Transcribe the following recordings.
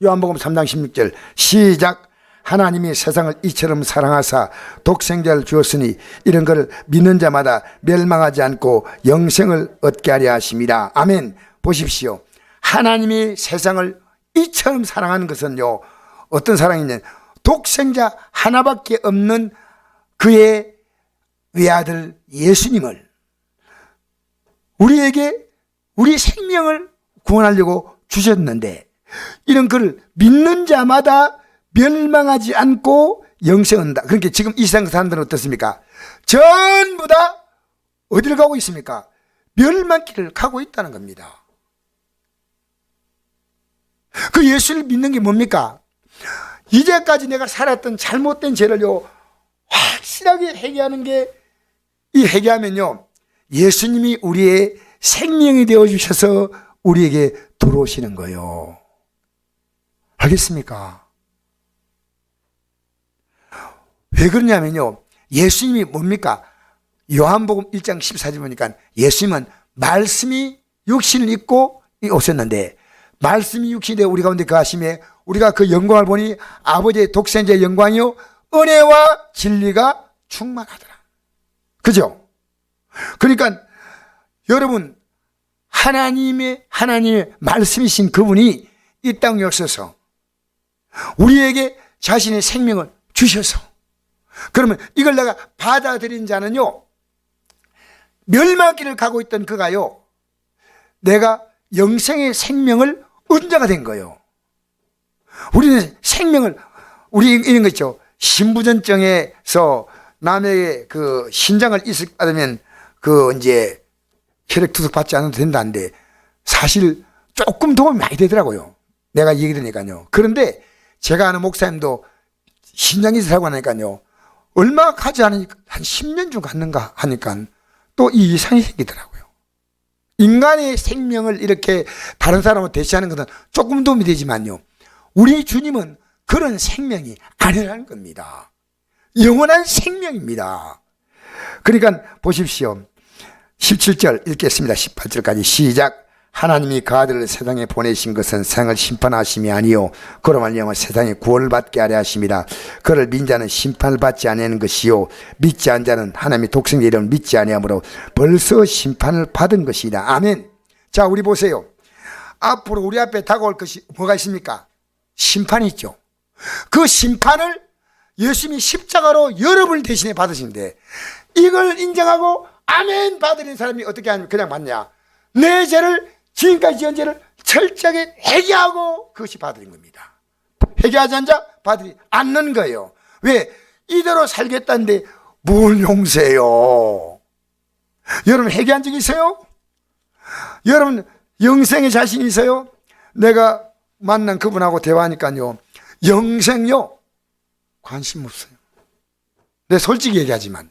요한복음 3장 16절 시작. 하나님이 세상을 이처럼 사랑하사 독생자를 주었으니 이런 것을 믿는 자마다 멸망하지 않고 영생을 얻게 하려 하심이라. 아멘. 보십시오. 하나님이 세상을 이처럼 사랑하는 것은요, 어떤 사랑이냐, 독생자 하나밖에 없는 그의 외아들 예수님을 우리에게 우리 생명을 구원하려고 주셨는데, 이런 그를 믿는 자마다 멸망하지 않고 영생을 얻는다. 그러니까 지금 이 세상 사람들은 어떻습니까? 전부 다 어디를 가고 있습니까? 멸망길을 가고 있다는 겁니다. 그 예수를 믿는 게 뭡니까? 이제까지 내가 살았던 잘못된 죄를요, 확실하게 회개하는 게, 이 회개하면요, 예수님이 우리의 생명이 되어 주셔서 우리에게 들어오시는 거예요. 알겠습니까? 왜 그러냐면요, 예수님이 뭡니까? 요한복음 1장 14절 보니까 예수님은 말씀이 육신을 입고 오셨는데, 말씀이 육신이 되어 우리 가운데 거하심에 우리가 그 영광을 보니 아버지의 독생자의 영광이요 은혜와 진리가 충만하더라. 그죠? 그러니까 여러분, 하나님의 말씀이신 그분이 이 땅에 오셔서 우리에게 자신의 생명을 주셔서, 그러면 이걸 내가 받아들인 자는요, 멸망길을 가고 있던 그가요, 내가 영생의 생명을 얻은 자가 된 거예요. 우리는 생명을, 우리 이런 거 있죠. 신부전증에서 남에게 그 신장을 이식 받으면 그 이제 혈액 투석 받지 않아도 된다는데, 사실 조금 도움이 많이 되더라고요. 내가 얘기 들으니까요. 그런데 제가 아는 목사님도 신장 이식하고 하니까요, 얼마 가지 않으니까 한 10년 중 갔는가 하니까 또 이 이상이 생기더라고요. 인간의 생명을 이렇게 다른 사람을 대체하는 것은 조금 도움이 되지만요, 우리 주님은 그런 생명이 아니라는 겁니다. 영원한 생명입니다. 그러니까 보십시오. 17절 읽겠습니다. 18절까지 시작. 하나님이 그 아들을 세상에 보내신 것은 세상을 심판하심이 아니요 그로 말미암아 세상에 구원을 받게 하려 하심이라. 그를 믿는 자는 심판을 받지 아니하는 것이요 믿지 않은 자는 하나님의 독생자 이름을 믿지 아니하므로 벌써 심판을 받은 것이다. 아멘. 자, 우리 보세요. 앞으로 우리 앞에 다가올 것이 뭐가 있습니까? 심판이 있죠. 그 심판을 예수님이 십자가로 여러분을 대신에 받으시는데, 이걸 인정하고 아멘 받으는 사람이 어떻게 하냐면 그냥 받냐? 내 죄를, 지금까지 지은 죄를 철저하게 회개하고 그것이 받으는 겁니다. 회개하지 않는 자 받으지 않는 거예요. 왜? 이대로 살겠다는데 뭘 용서해요? 여러분 회개한 적 있어요? 여러분 영생의 자신이 있어요? 내가 만난 그분하고 대화하니까요, 영생요 관심 없어요. 내가 솔직히 얘기하지만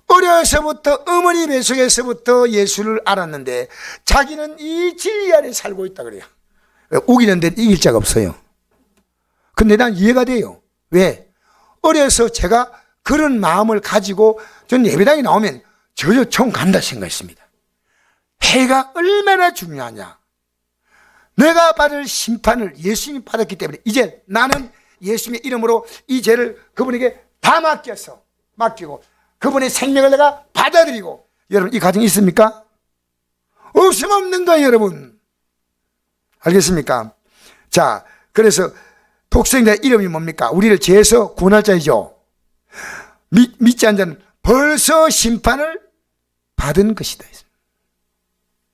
어려서부터 어머니 뱃속에서부터 예수를 알았는데 자기는 이 진리 안에 살고 있다 그래요. 우기는 데는 이길 자가 없어요. 근데 난 이해가 돼요. 왜? 어려서 제가 그런 마음을 가지고 전 예배당에 나오면 저저 총 간다 생각했습니다. 해가 얼마나 중요하냐. 내가 받을 심판을 예수님이 받았기 때문에 이제 나는 예수님의 이름으로 이 죄를 그분에게 다 맡기고 그분의 생명을 내가 받아들이고. 여러분 이 가정이 있습니까? 없으면 없는 거예요, 여러분. 알겠습니까? 자, 그래서 독생자의 이름이 뭡니까? 우리를 죄에서 구원할 자이죠. 믿지 않는 자는 벌써 심판을 받은 것이다.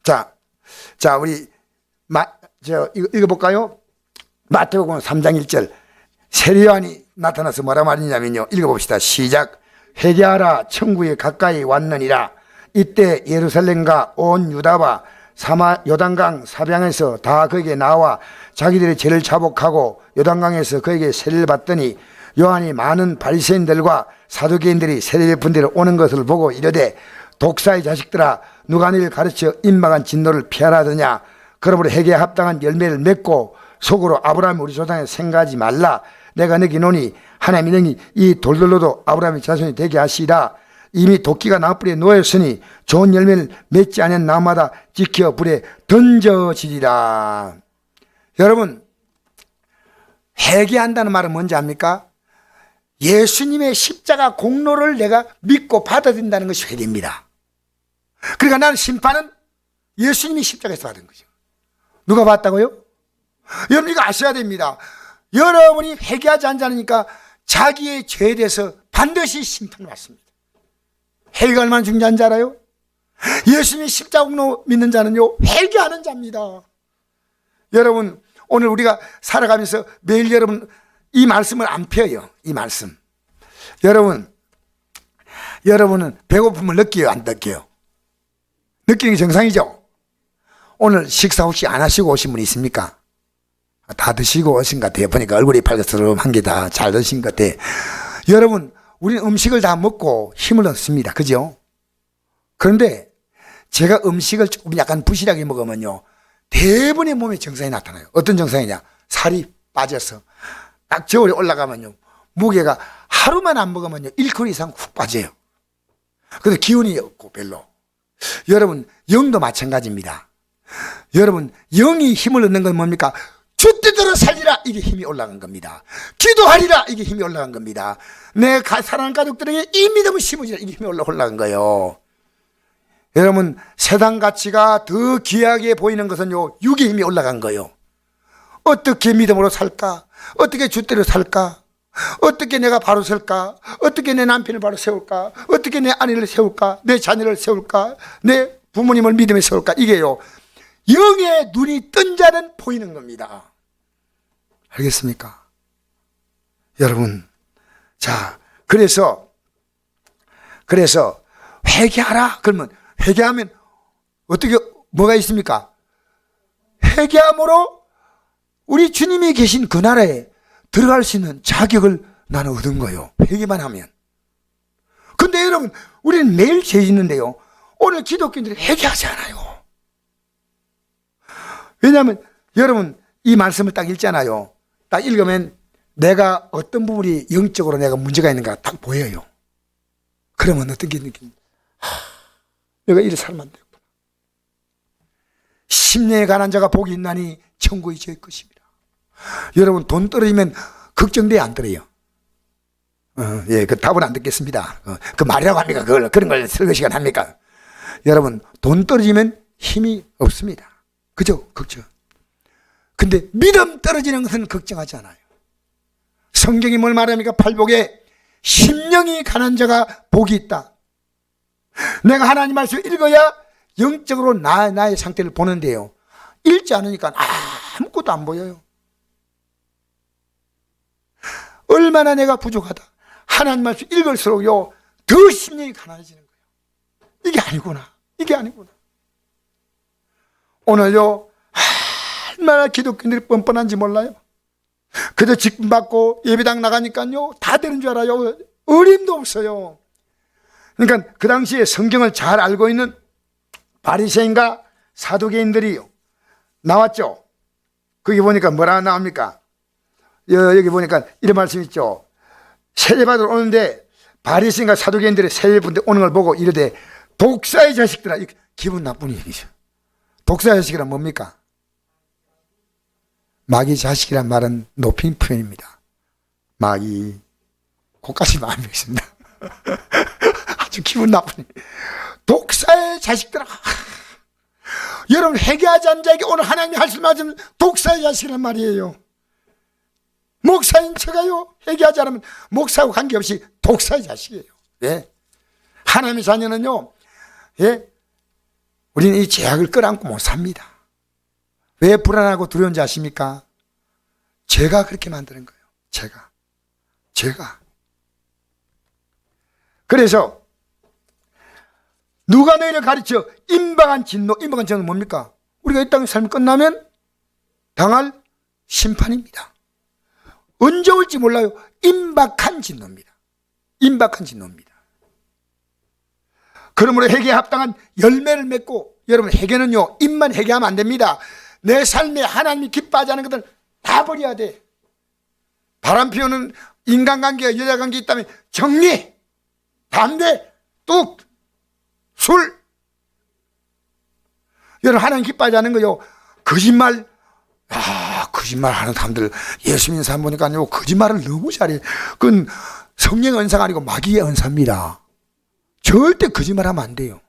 자, 우리 읽어볼까요? 마태복음 3장 1절. 세례요한이 나타나서 뭐라 말이냐면요, 읽어봅시다. 시작. 회개하라, 천국에 가까이 왔느니라. 이때 예루살렘과 온 유다와 요단강 사방에서 다 그에게 나와 자기들의 죄를 자복하고 요단강에서 그에게 세례를 받더니 요한이 많은 바리새인들과 사두개인들이 세례 베푼 데로 오는 것을 보고 이르되, 독사의 자식들아, 누가 너희를 가르쳐 임박한 진노를 피하라 하더냐. 그러므로 회개에 합당한 열매를 맺고 속으로 아브라함이 우리 조상에 생각하지 말라. 내가 너기노니 하나님이 너희 이 돌들로도 아브라함의 자손이 되게 하시라. 이미 도끼가 나무불에 놓였으니 좋은 열매를 맺지 않은 나무마다 지켜 불에 던져지리라. 여러분, 회개한다는 말은 뭔지 압니까? 예수님의 십자가 공로를 내가 믿고 받아들인다는 것이 회개입니다. 그러니까 나는 심판은 예수님이 십자가에서 받은 거죠. 누가 받았다고요? 여러분 이거 아셔야 됩니다. 여러분이 회개하지 않으니까 자기의 죄에 대해서 반드시 심판을 받습니다. 회개가 얼마나 중요한지 알아요? 예수님이 십자가 공로 믿는 자는요, 회개하는 자입니다. 여러분 오늘 우리가 살아가면서 매일 여러분 이 말씀을 안 펴요. 이 말씀. 여러분은 배고픔을 느껴요, 안 느껴요? 느끼는 게 정상이죠? 오늘 식사 혹시 안 하시고 오신 분 있습니까? 다 드시고 오신 것 같아요. 보니까 얼굴이 팔긋스름한 게 다 잘 드신 것 같아요. 여러분, 우리는 음식을 다 먹고 힘을 얻습니다. 그죠? 그런데 제가 음식을 조금 약간 부실하게 먹으면요, 대부분의 몸에 증상이 나타나요. 어떤 증상이냐? 살이 빠져서 딱 저울에 올라가면요, 무게가 하루만 안 먹으면요 1kg 이상 훅 빠져요. 그래서 기운이 없고 별로. 여러분 영도 마찬가지입니다. 여러분 영이 힘을 얻는 건 뭡니까? 주 뜻대로 살리라, 이게 힘이 올라간 겁니다. 기도하리라, 이게 힘이 올라간 겁니다. 내 사랑하는 가족들에게 이 믿음을 심으시라, 이게 힘이 올라간 거예요. 여러분 세상 가치가 더 귀하게 보이는 것은요, 육의 힘이 올라간 거예요. 어떻게 믿음으로 살까? 어떻게 주대로 살까? 어떻게 내가 바로 설까? 어떻게 내 남편을 바로 세울까? 어떻게 내 아내를 세울까? 내 자녀를 세울까? 내 부모님을 믿음에 세울까? 이게요, 영의 눈이 뜬 자는 보이는 겁니다. 알겠습니까? 여러분, 자, 그래서 회개하라. 그러면 회개하면 어떻게 뭐가 있습니까? 회개함으로 우리 주님이 계신 그 나라에 들어갈 수 있는 자격을 나는 얻은 거예요. 회개만 하면. 근데 여러분, 우리는 매일 죄 짓는데요, 오늘 기독교인들이 회개하지 않아요. 왜냐하면 여러분 이 말씀을 딱 읽잖아요. 딱 읽으면 내가 어떤 부분이 영적으로 내가 문제가 있는가 딱 보여요. 그러면 어떻게 느낍니까? 내가 이래 살면 안 되겠구나. 심령에 가난 자가 복이 있나니 천국에 저의 것입니다. 여러분 돈 떨어지면 걱정돼야 안 떨어요? 예, 그 답은 안 듣겠습니다. 그 말이라고 합니까? 그런 걸 설거시간 합니까? 여러분 돈 떨어지면 힘이 없습니다. 그죠? 걱정. 근데 믿음 떨어지는 것은 걱정하지 않아요. 성경이 뭘 말합니까? 팔복에 심령이 가난 자가 복이 있다. 내가 하나님 말씀을 읽어야 영적으로 나의 상태를 보는데요, 읽지 않으니까 아무것도 안 보여요. 얼마나 내가 부족하다. 하나님 말씀 읽을수록요 더 심령이 가난해지는 거예요. 이게 아니구나. 이게 아니구나. 오늘요 얼마나 기독교인들이 뻔뻔한지 몰라요. 그저 직분 받고 예배당 나가니까요 다 되는 줄 알아요. 어림도 없어요. 그러니까 그 당시에 성경을 잘 알고 있는 바리새인과 사두개인들이 나왔죠. 거기 보니까 뭐라 나옵니까? 여기 보니까 이런 말씀 있죠. 세례받으러 오는데 바리새인과 사두개인들이 세례받으러 오는 걸 보고 이르되 독사의 자식들아. 기분 나쁜 얘기죠. 독사의 자식이란 뭡니까? 마귀 자식이란 말은 높임 표현입니다. 마귀, 그까지 마음이 있습니다. 아주 기분 나쁘네. 독사의 자식들아. 여러분 회개하지 않은 자에게 오늘 하나님이 말씀하시는 독사의 자식이란 말이에요. 목사인 제가요 회개하지 않으면 목사하고 관계없이 독사의 자식이에요. 예? 하나님의 자녀는요, 예? 우리는 이 죄악을 끌어안고 못 삽니다. 왜 불안하고 두려운지 아십니까? 죄가 그렇게 만드는 거예요. 죄가. 그래서 누가 너희를 가르쳐 임박한 진노. 임박한 진노는 뭡니까? 우리가 이 땅의 삶이 끝나면 당할 심판입니다. 언제 올지 몰라요. 임박한 진노입니다. 그러므로 회개에 합당한 열매를 맺고, 여러분 회개는요 입만 회개하면 안 됩니다. 내 삶에 하나님이 기뻐하지 않은 것들 다 버려야 돼. 바람 피우는 인간관계가 여자관계 있다면 정리, 담배, 뚝, 술. 여러분 하나님 기뻐하지 않은 거요, 거짓말. 거짓말 하는 사람들, 예수 믿는 사람 보니까요, 거짓말을 너무 잘해. 그건 성령의 은사가 아니고 마귀의 은사입니다. 절대 거짓말 하면 안 돼요.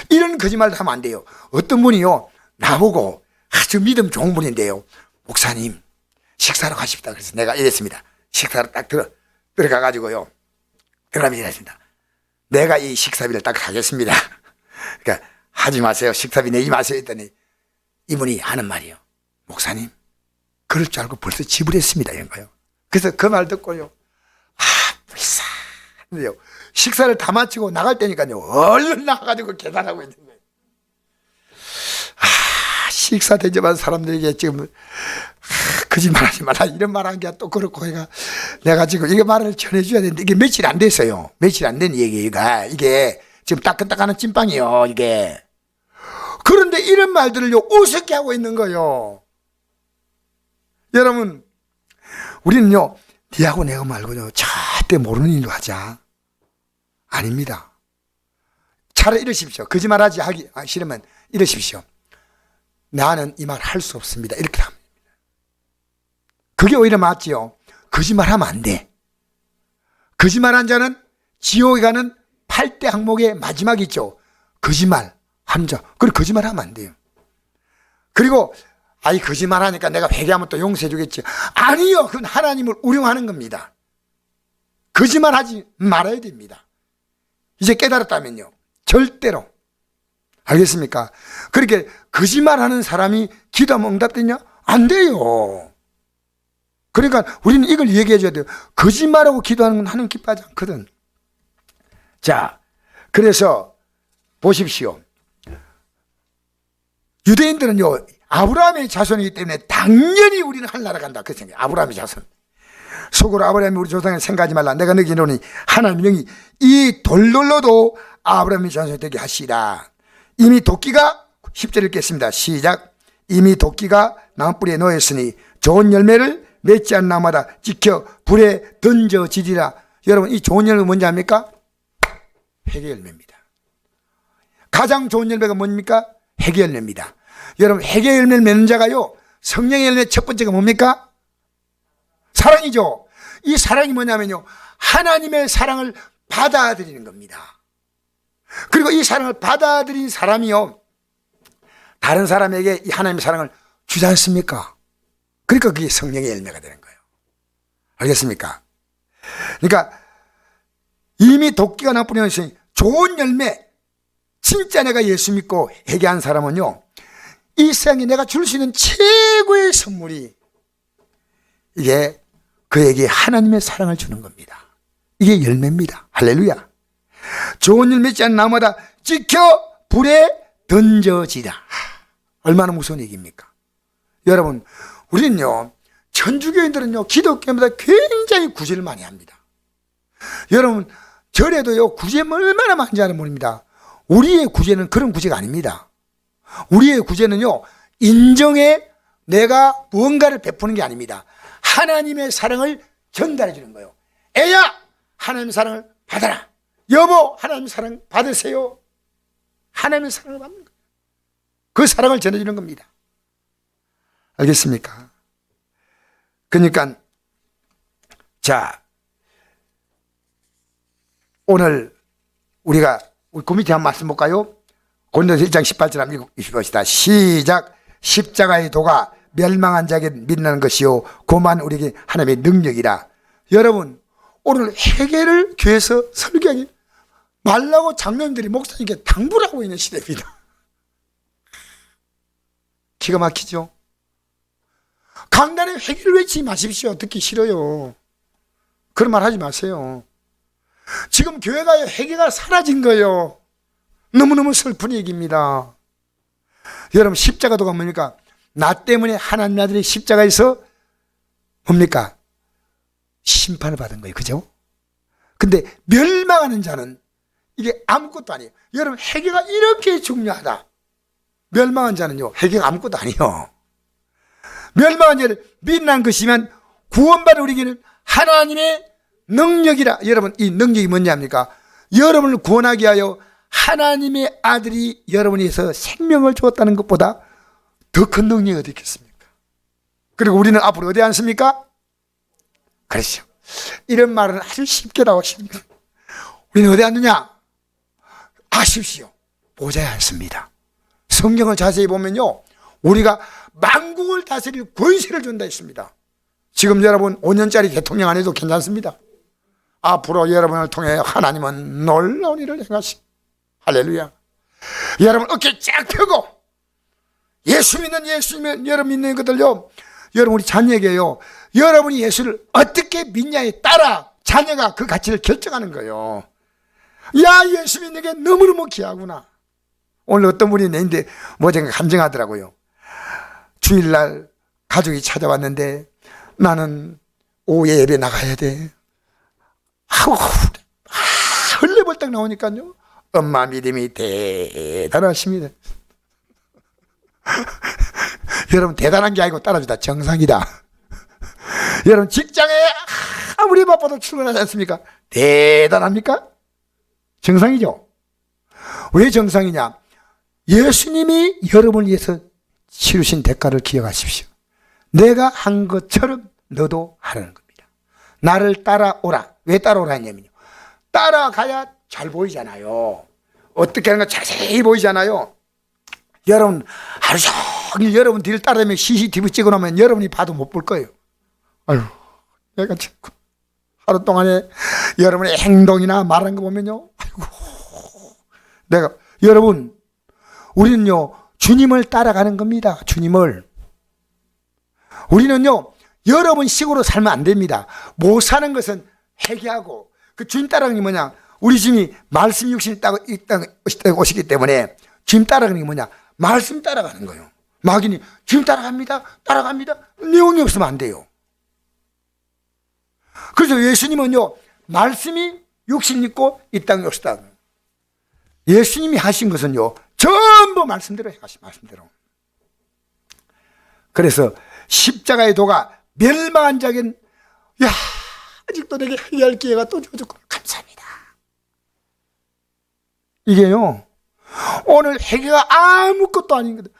이런 거짓말도 하면 안 돼요. 어떤 분이요, 나보고 아주 믿음 좋은 분인데요, 목사님, 식사로 가십시다. 그래서 내가 이랬습니다. 식사로 딱 들어가가지고요, 들어가면 이랬습니다. 내가 이 식사비를 딱 하겠습니다. 그러니까 하지 마세요. 식사비 내지 마세요. 했더니 이분이 하는 말이요, 목사님, 그럴 줄 알고 벌써 지불했습니다. 이런 거요. 그래서 그 말 듣고요, 불쌍해요. 식사를 다 마치고 나갈 때니까요, 얼른 나가가지고 계산하고 있는 거예요. 식사 대접한 사람들에게 지금 거짓말 하지 마라 이런 말 한 게 또 그렇고, 내가 지금 이게 말을 전해줘야 되는데 이게 며칠 안 됐어요. 며칠 안 된 얘기가 이게 지금 따끈따끈한 찐빵이요, 이게. 그런데 이런 말들을요, 우습게 하고 있는 거예요. 여러분, 우리는요, 니하고 내가 말고요, 절대 모르는 일로 하자. 아닙니다. 차라리 이러십시오. 거짓말하지 하기 싫으면 이러십시오. 나는 이 말 할 수 없습니다. 이렇게 합니다. 그게 오히려 맞지요. 거짓말하면 안 돼. 거짓말한 자는 지옥에 가는 8대 항목의 마지막이 있죠. 거짓말 한 자. 그리고 거짓말하면 안 돼요. 그리고 거짓말하니까 내가 회개하면 또 용서해 주겠지. 아니요. 그건 하나님을 우롱하는 겁니다. 거짓말하지 말아야 됩니다. 이제 깨달았다면요, 절대로. 알겠습니까? 그렇게 거짓말하는 사람이 기도하면 응답되냐? 안 돼요. 그러니까 우리는 이걸 얘기해 줘야 돼요. 거짓말하고 기도하는 건 하나님 기뻐하지 않거든. 자, 그래서 보십시오. 유대인들은요, 아브라함의 자손이기 때문에 당연히 우리는 하늘나라 간다. 그 생각. 아브라함의 자손. 속으로 아브라함이 우리 조상을 생각하지 말라. 내가 너에게 이르노니 하나님 영이 이 돌돌로도 아브라함의 자손이 되게 하시라. 이미 도끼가 10절 읽겠습니다. 시작. 이미 도끼가 나무뿌리에 놓였으니 좋은 열매를 맺지 않는 나무마다 찍혀 불에 던져지리라. 여러분, 이 좋은 열매가 뭔지 압니까? 회개 열매입니다. 가장 좋은 열매가 뭡니까? 회개 열매입니다. 여러분, 회개 열매를 맺는 자가요, 성령의 열매 첫 번째가 뭡니까? 사랑이죠. 이 사랑이 뭐냐면요, 하나님의 사랑을 받아들이는 겁니다. 그리고 이 사랑을 받아들인 사람이요, 다른 사람에게 이 하나님의 사랑을 주지 않습니까? 그러니까 그게 성령의 열매가 되는 거예요. 알겠습니까? 그러니까 이미 도끼가 나쁘게 있으니 좋은 열매, 진짜 내가 예수 믿고 회개한 사람은요, 이 세상에 내가 줄 수 있는 최고의 선물이 이게 그에게 하나님의 사랑을 주는 겁니다. 이게 열매입니다. 할렐루야. 좋은 일 맺지 않는 나무마다 찍혀 불에 던져지라. 얼마나 무서운 얘기입니까? 여러분, 우리는요, 천주교인들은요, 기독교인보다 굉장히 구제를 많이 합니다. 여러분, 절에도요, 구제 얼마나 많은지 아는 모릅니다. 우리의 구제는 그런 구제가 아닙니다. 우리의 구제는요, 인정에 내가 무언가를 베푸는 게 아닙니다. 하나님의 사랑을 전달해 주는 거예요. 애야, 하나님의 사랑을 받아라. 여보, 하나님의 사랑 받으세요. 하나님의 사랑을 받는 거예요. 그 사랑을 전해주는 겁니다. 알겠습니까? 그러니까 자, 오늘 우리가 그 밑에 한 말씀 볼까요? 고린도서 1장 18절 한번 읽어봅시다. 시작. 십자가의 도가 멸망한 자에게 빛나는 것이요 고만 우리에게 하나님의 능력이라. 여러분, 오늘 회개를 교회에서 설교하기 말라고 장로님들이 목사님께 당부를 하고 있는 시대입니다. 기가 막히죠? 강단에 회개를 외치지 마십시오. 듣기 싫어요. 그런 말 하지 마세요. 지금 교회가 회개가 사라진 거예요. 너무너무 슬픈 얘기입니다. 여러분, 십자가도가 뭡니까? 나 때문에 하나님 아들이 십자가에서 뭡니까? 심판을 받은 거예요. 그죠? 근데 멸망하는 자는 이게 아무것도 아니에요. 여러분, 회개가 이렇게 중요하다. 멸망한 자는요, 회개가 아무것도 아니에요. 멸망한 자를 빛난 것이면 구원받은 우리에게는 하나님의 능력이라. 여러분, 이 능력이 뭔지 압니까? 여러분을 구원하기 위하여 하나님의 아들이 여러분에게서 생명을 주었다는 것보다 더 큰 능력이 어디 있겠습니까? 그리고 우리는 앞으로 어디 앉습니까? 그렇죠. 이런 말은 아주 쉽게 나오십니다. 우리는 어디 앉느냐? 아십시오. 보좌에 앉습니다. 성경을 자세히 보면요, 우리가 만국을 다스릴 권세를 준다 했습니다. 지금 여러분 5년짜리 대통령 안 해도 괜찮습니다. 앞으로 여러분을 통해 하나님은 놀라운 일을 행하시. 할렐루야. 여러분 어깨 쫙 펴고 예수 믿는 여러분 믿는 것들요, 여러분 우리 자녀에게요, 여러분이 예수를 어떻게 믿냐에 따라 자녀가 그 가치를 결정하는 거예요. 야, 예수 믿는 게 너무너무 귀하구나. 오늘 어떤 분이 내인데 뭐든가 간증하더라고요. 주일날 가족이 찾아왔는데 나는 오후에 예배 나가야 돼 하고 헐레벌떡 나오니까요, 엄마 믿음이 대단하십니다. 여러분 대단한 게 아니고 따라주다 정상이다. 여러분 직장에 아무리 바빠도 출근하지 않습니까? 대단합니까? 정상이죠. 왜 정상이냐? 예수님이 여러분을 위해서 치르신 대가를 기억하십시오. 내가 한 것처럼 너도 하라는 겁니다. 나를 따라오라. 왜 따라오라 했냐면요, 따라가야 잘 보이잖아요. 어떻게 하는 거 자세히 보이잖아요. 여러분 하루 종일 여러분 뒤를 따라다니면 CCTV 찍어놓으면 여러분이 봐도 못 볼 거예요. 아유, 내가 자꾸 하루 동안에 여러분의 행동이나 말하는 거 보면요, 아이고, 내가, 여러분 우리는요 주님을 따라가는 겁니다. 주님을. 우리는요 여러분 식으로 살면 안 됩니다. 못 사는 것은 회개하고, 그 주님 따라가는 게 뭐냐, 우리 주님이 말씀 육신이 오시기 때문에 주님 따라가는 게 뭐냐, 말씀 따라가는 거예요. 마귀니 주님 따라갑니다 내용이 없으면 안 돼요. 그래서 예수님은요 말씀이 육신 입고 이 땅에 오시다. 예수님이 하신 것은요 전부 말씀대로 해가신 말씀대로. 그래서 십자가의 도가 멸망한 자에겐, 야, 아직도 내게 회개할 기회가 또 주어졌고 감사합니다. 이게요 오늘 회개가 아무것도 아닌 거다,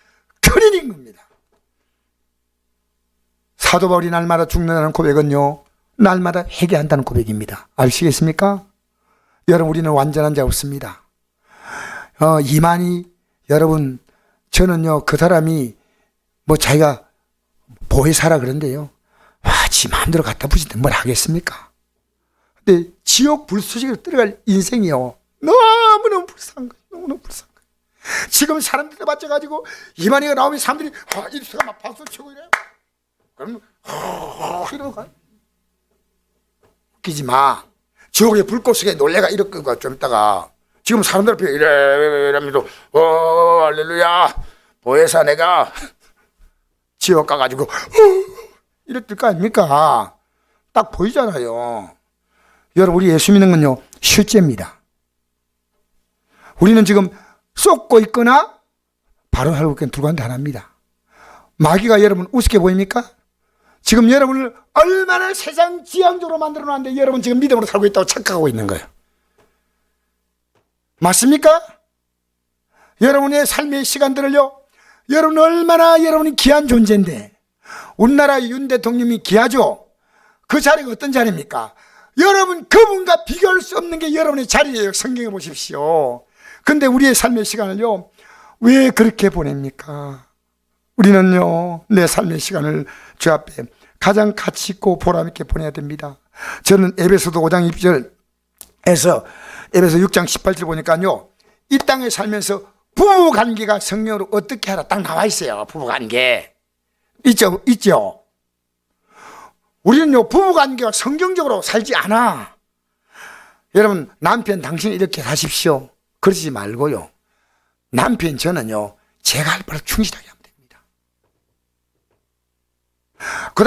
큰일인 겁니다. 사도 바울이 날마다 죽는다는 고백은요 날마다 회개한다는 고백입니다. 아시겠습니까? 여러분 우리는 완전한 자 없습니다. 이만희, 여러분 저는요 그 사람이 뭐 자기가 보혜사라 그런데요, 와, 지 마음대로 갖다 붙이는데 뭘 하겠습니까? 근데 지옥 불쏘시개로 들어갈 인생이요 너무너무 불쌍한 거예요. 너무너무 불쌍한 거예요. 지금 사람들에 맞춰가지고 이만희가 나오면 사람들이 이리서가 막 박수 치고 이래요. 그럼 이러고 가요. 웃기지 마. 지옥의 불꽃 속에 놀래가 이렇게 좀 있다가 지금 사람들 앞에 이러면서 할렐루야 보혜사 내가 지옥 가가지고 이랬을 거 아닙니까? 딱 보이잖아요. 여러분 우리 예수 믿는 건요 실제입니다. 우리는 지금 쏟고 있거나 바로 살고 있거나 둘 가운데 하나입니다. 마귀가 여러분 우습게 보입니까? 지금 여러분을 얼마나 세상 지향적으로 만들어 놨는데 여러분 지금 믿음으로 살고 있다고 착각하고 있는 거예요. 맞습니까? 여러분의 삶의 시간들을요, 여러분 얼마나 여러분이 귀한 존재인데, 우리나라 윤 대통령이 귀하죠? 그 자리가 어떤 자리입니까? 여러분 그분과 비교할 수 없는 게 여러분의 자리예요. 성경에 보십시오. 근데 우리의 삶의 시간을요 왜 그렇게 보냅니까? 우리는요 내 삶의 시간을 주 앞에 가장 가치 있고 보람 있게 보내야 됩니다. 저는 에베소서 5장 2절에서 에베소 6장 18절 보니까요, 이 땅에 살면서 부부관계가 성경으로 어떻게 하라 딱 나와 있어요. 부부관계 있죠. 우리는요 부부관계가 성경적으로 살지 않아. 여러분 남편 당신 이렇게 사십시오 그러지 말고요, 남편 저는요 제가 할 바를 충실하게 하면 됩니다. 그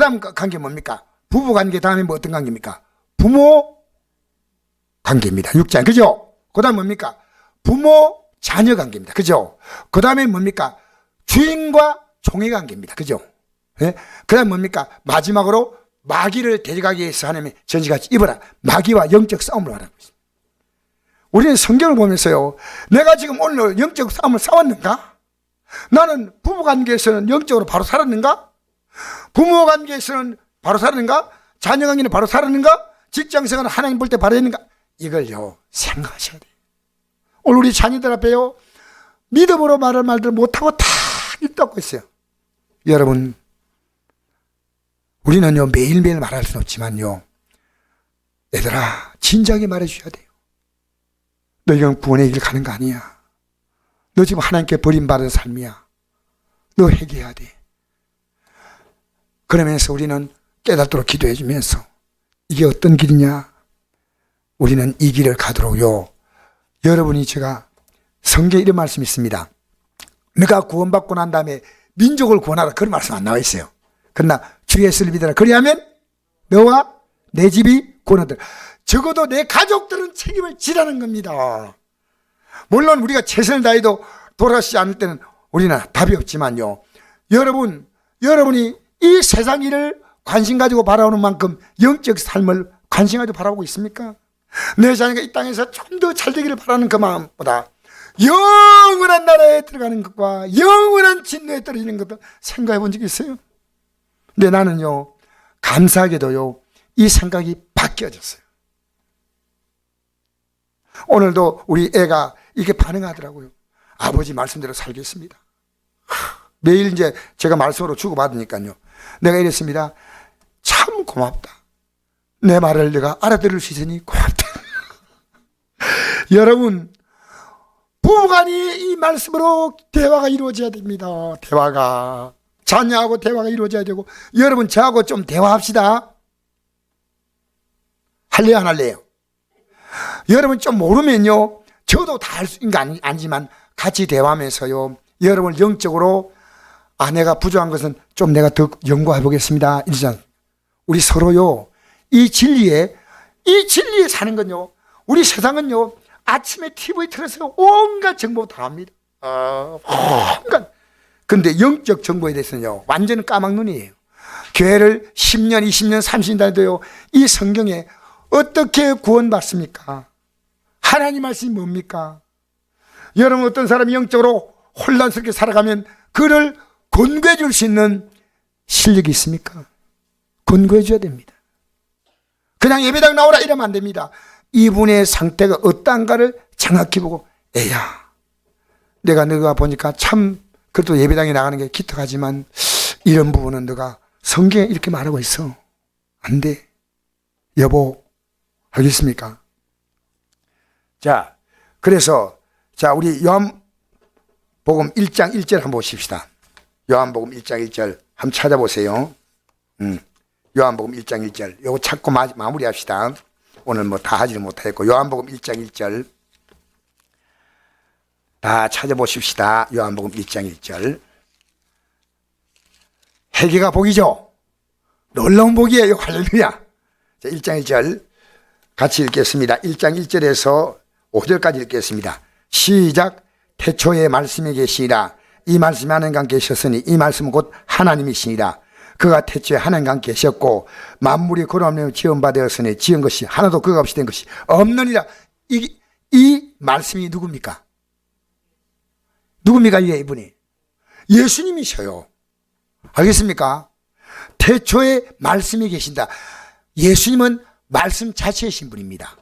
다음 관계 뭡니까? 부부관계 다음에 뭐 어떤 관계입니까? 부모 관계입니다. 6장 그죠? 그 다음 뭡니까? 부모 자녀 관계입니다. 그죠? 그 다음에 뭡니까? 주인과 종의 관계입니다. 그죠? 네? 그 다음 뭡니까? 마지막으로 마귀를 데려가기 위해서 하나님의 전시같이 입어라. 마귀와 영적 싸움을 하라고 있습니다. 우리는 성경을 보면서요, 내가 지금 오늘 영적 싸움을 싸웠는가? 나는 부부관계에서는 영적으로 바로 살았는가? 부모관계에서는 바로 살았는가? 자녀관계는 바로 살았는가? 직장생활은 하나님 볼 때 바로 했는가? 이걸요 생각하셔야 돼요. 오늘 우리 자녀들 앞에요 믿음으로 말을 말들 못하고 다 입닫고 있어요. 여러분, 우리는요 매일매일 말할 수는 없지만요, 얘들아 진작에 말해주셔야 돼요. 너 이건 구원의 길 가는 거 아니야. 너 지금 하나님께 버림받은 삶이야. 너 회개해야 돼. 그러면서 우리는 깨닫도록 기도해 주면서, 이게 어떤 길이냐, 우리는 이 길을 가도록요, 여러분이, 제가 성경에 이런 말씀이 있습니다. 너가 구원받고 난 다음에 민족을 구원하라, 그런 말씀 안 나와 있어요. 그러나 주 예수를 믿어라, 그리하면 너와 내 집이 구원하더라. 적어도 내 가족들은 책임을 지라는 겁니다. 물론 우리가 최선을 다해도 돌아가시지 않을 때는 우리는 답이 없지만요, 여러분이 이 세상 일을 관심 가지고 바라보는 만큼 영적 삶을 관심 가지고 바라보고 있습니까? 내 자녀가 이 땅에서 좀 더 잘 되기를 바라는 그 마음보다 영원한 나라에 들어가는 것과 영원한 진노에 떨어지는 것도 생각해 본 적이 있어요? 근데 나는요 감사하게도요 이 생각이 바뀌어졌어요. 오늘도 우리 애가 이렇게 반응하더라고요. 아버지 말씀대로 살겠습니다. 매일 이제 제가 말씀으로 주고받으니까요, 내가 이랬습니다. 참 고맙다. 내 말을 내가 알아들을 수 있으니 고맙다. 여러분, 부부간이 이 말씀으로 대화가 이루어져야 됩니다. 대화가, 자녀하고 대화가 이루어져야 되고, 여러분 저하고 좀 대화합시다. 할래요 안 할래요? 여러분 좀 모르면요, 저도 다 할 수 있는 게 아니지만 같이 대화하면서요, 여러분을 영적으로 내가 부족한 것은 좀 내가 더 연구해 보겠습니다, 이러잖아요. 우리 서로요 이 진리에 사는 건요, 우리 세상은요 아침에 TV 틀어서 온갖 정보 다 합니다. 온갖. 근데 영적 정보에 대해서는요 완전 까막눈이에요. 교회를 10년 20년 30년 다녀도요 이 성경에 어떻게 구원받습니까? 하나님 말씀이 뭡니까? 여러분, 어떤 사람이 영적으로 혼란스럽게 살아가면 그를 권고해 줄 수 있는 실력이 있습니까? 권고해 줘야 됩니다. 그냥 예배당 나오라 이러면 안 됩니다. 이분의 상태가 어떠한가를 정확히 보고, 애야, 내가 너가 보니까 참 그래도 예배당에 나가는 게 기특하지만 이런 부분은 너가 성경에 이렇게 말하고 있어. 안 돼. 여보, 알겠습니까? 자, 그래서 우리 요한복음 1장 1절 한번 보십시다. 요한복음 1장 1절 한번 찾아보세요. 요한복음 1장 1절 요거 찾고 마무리합시다. 오늘 뭐 다 하지는 못했고, 요한복음 1장 1절 다 찾아보십시다. 요한복음 1장 1절. 회개가 복이죠. 놀라운 복이에요. 할렐루야. 자, 1장 1절 같이 읽겠습니다. 1장 1절에서 5절까지 읽겠습니다. 시작. 태초에 말씀이 계시니라. 이 말씀이 하나님과 함께 계셨으니 이 말씀은 곧 하나님이시니라. 그가 태초에 하나님과 함께 계셨고 만물이 그로 하며 지은 바 되었으니 지은 것이 하나도 그가 없이 된 것이 없느니라. 이 말씀이 누굽니까? 누굽니까? 이분이 예수님이셔요. 알겠습니까? 태초에 말씀이 계신다. 예수님은 말씀 자체이신 분입니다.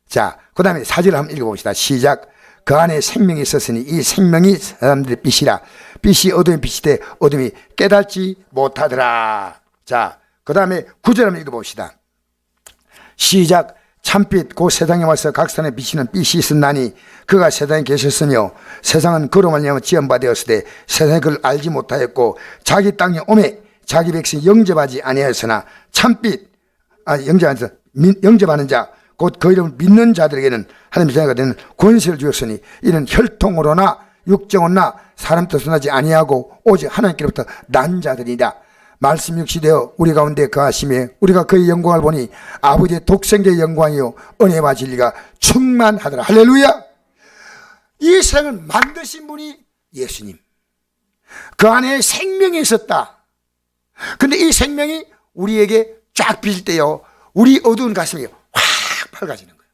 자, 그 다음에 4절 한번 읽어봅시다. 시작. 그 안에 생명이 있었으니 이 생명이 사람들의 빛이라. 빛이 어둠의 빛이 돼 어둠이 깨닫지 못하더라. 자, 그 다음에 9절 한번 읽어봅시다. 시작. 참빛 곧 세상에 와서 각 산에 비치는 빛이 있었나니 그가 세상에 계셨으며 세상은 그로 말미암아 지은 바 되었으되 세상이 그를 알지 못하였고 자기 땅에 오매 자기 백성이 영접하지 아니하였으나 참빛 영접하는 자 곧 그 이름을 믿는 자들에게는 하나님의 자녀가 되는 권세를 주었으니 이는 혈통으로나 육정으로나 사람 뜻으로 나지 아니하고 오직 하나님께로부터 난 자들이다. 말씀 육시 되어 우리 가운데 거하심에 우리가 그의 영광을 보니 아버지의 독생자의 영광이요 은혜와 진리가 충만하더라. 할렐루야. 이 세상을 만드신 분이 예수님. 그 안에 생명이 있었다. 근데 이 생명이 우리에게 쫙 비칠 때요 우리 어두운 가슴이 확 밝아지는 거예요.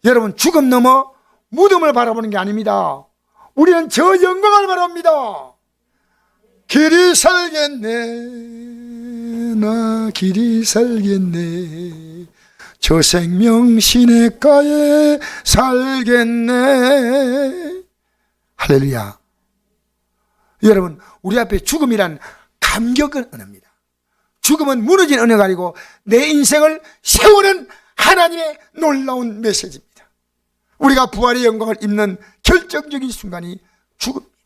여러분, 죽음 넘어 무덤을 바라보는 게 아닙니다. 우리는 저 영광을 바랍니다. 길이 살겠네, 나 길이 살겠네, 저 생명 시냇가에 살겠네. 할렐루야. 여러분, 우리 앞에 죽음이란 감격은 언어입니다. 죽음은 무너진 언어가 아니고 내 인생을 세우는 하나님의 놀라운 메시지입니다. 우리가 부활의 영광을 입는 결정적인 순간이 죽음입니다.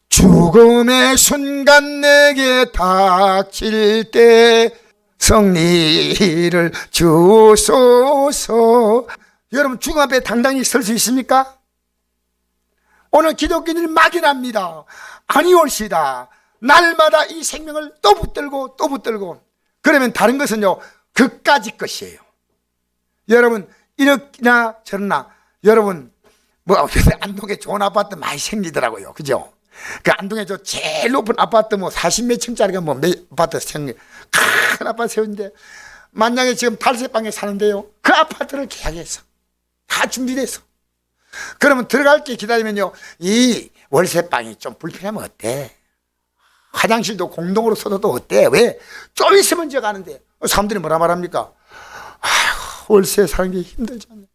죽음의 순간 내게 닥칠 때 승리를 주소서. 여러분, 죽음 앞에 당당히 설 수 있습니까? 오늘 기독교인들이 막연합니다. 아니올시다. 날마다 이 생명을 또 붙들고 또 붙들고. 그러면 다른 것은요, 그까지 것이에요. 여러분, 이렇게나 저러나, 여러분, 안동에 좋은 아파트 많이 생기더라고요. 그죠? 그 안동에 저 제일 높은 아파트 40몇 층짜리가 아파트 큰 아파트 세웠는데, 만약에 지금 8세방에 사는데요, 그 아파트를 계약해서 다 준비돼서, 그러면 들어갈 때 기다리면요, 이 월세방이 좀 불편하면 어때? 화장실도 공동으로 써도 어때? 왜? 좀 있으면 저 가는데. 사람들이 뭐라 말합니까? 아휴, 월세 사는 게 힘들잖아요.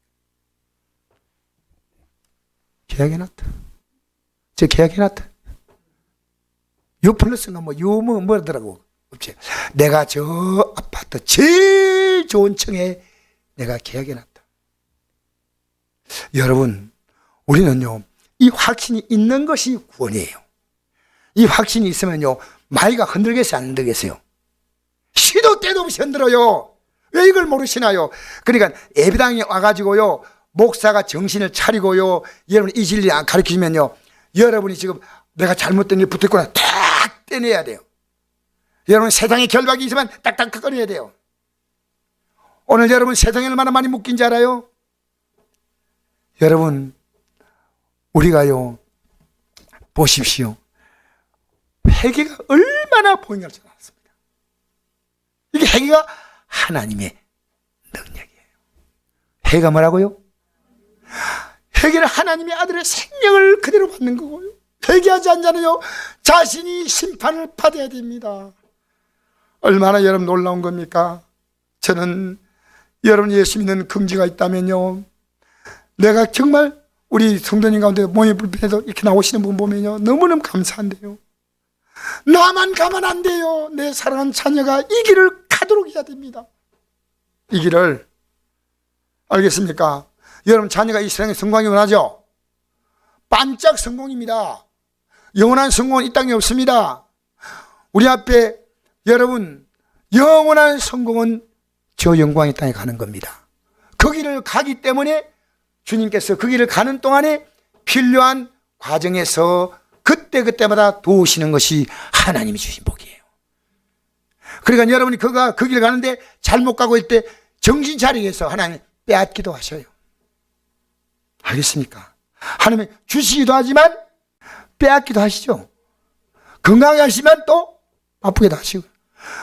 계약해놨다. 저 계약해놨다. U 플러스가 뭐더라고. 없지. 내가 저 아파트 제일 좋은 층에 내가 계약해놨다. 여러분, 우리는요, 이 확신이 있는 것이 구원이에요. 이 확신이 있으면요, 마이가 흔들겠어요, 안 흔들겠어요? 시도 때도 없이 흔들어요. 왜 이걸 모르시나요? 그러니까 예배당에 와가지고요, 목사가 정신을 차리고요, 여러분 이 진리 안 가르치면요, 여러분이 지금 내가 잘못된 게 붙어있구나 탁 떼내야 돼요. 여러분, 세상에 결박이 있으면 딱딱 꺼내야 돼요. 오늘 여러분 세상에 얼마나 많이 묶인지 알아요? 여러분, 우리가요, 보십시오. 회개가 얼마나 보이는지 알았습니다. 이게 회개가 하나님의 능력이에요. 회개가 뭐라고요? 회개는 하나님의 아들의 생명을 그대로 받는 거고요. 회개하지 않자는요, 자신이 심판을 받아야 됩니다. 얼마나 여러분 놀라운 겁니까? 저는 여러분 예수 믿는 긍지가 있다면요, 내가 정말 우리 성도님 가운데 몸이 불편해도 이렇게 나오시는 분 보면요, 너무너무 감사한데요, 나만 가면 안 돼요. 내 사랑하는 자녀가 이 길을 가도록 해야 됩니다. 이 길을. 알겠습니까? 여러분, 자녀가 이 세상에 성공하기 원하죠? 반짝 성공입니다. 영원한 성공은 이 땅에 없습니다. 우리 앞에 여러분, 영원한 성공은 저 영광의 땅에 가는 겁니다. 그 길을 가기 때문에 주님께서 그 길을 가는 동안에 필요한 과정에서 그때그때마다 도우시는 것이 하나님이 주신 복이에요. 그러니까 여러분이 그 길 가는데 잘못 가고 있을 때 정신 차리게 해서 하나님 빼앗기도 하셔요. 알겠습니까? 하나님이 주시기도 하지만 빼앗기도 하시죠. 건강하게 하시면 또 바쁘게도 하시고.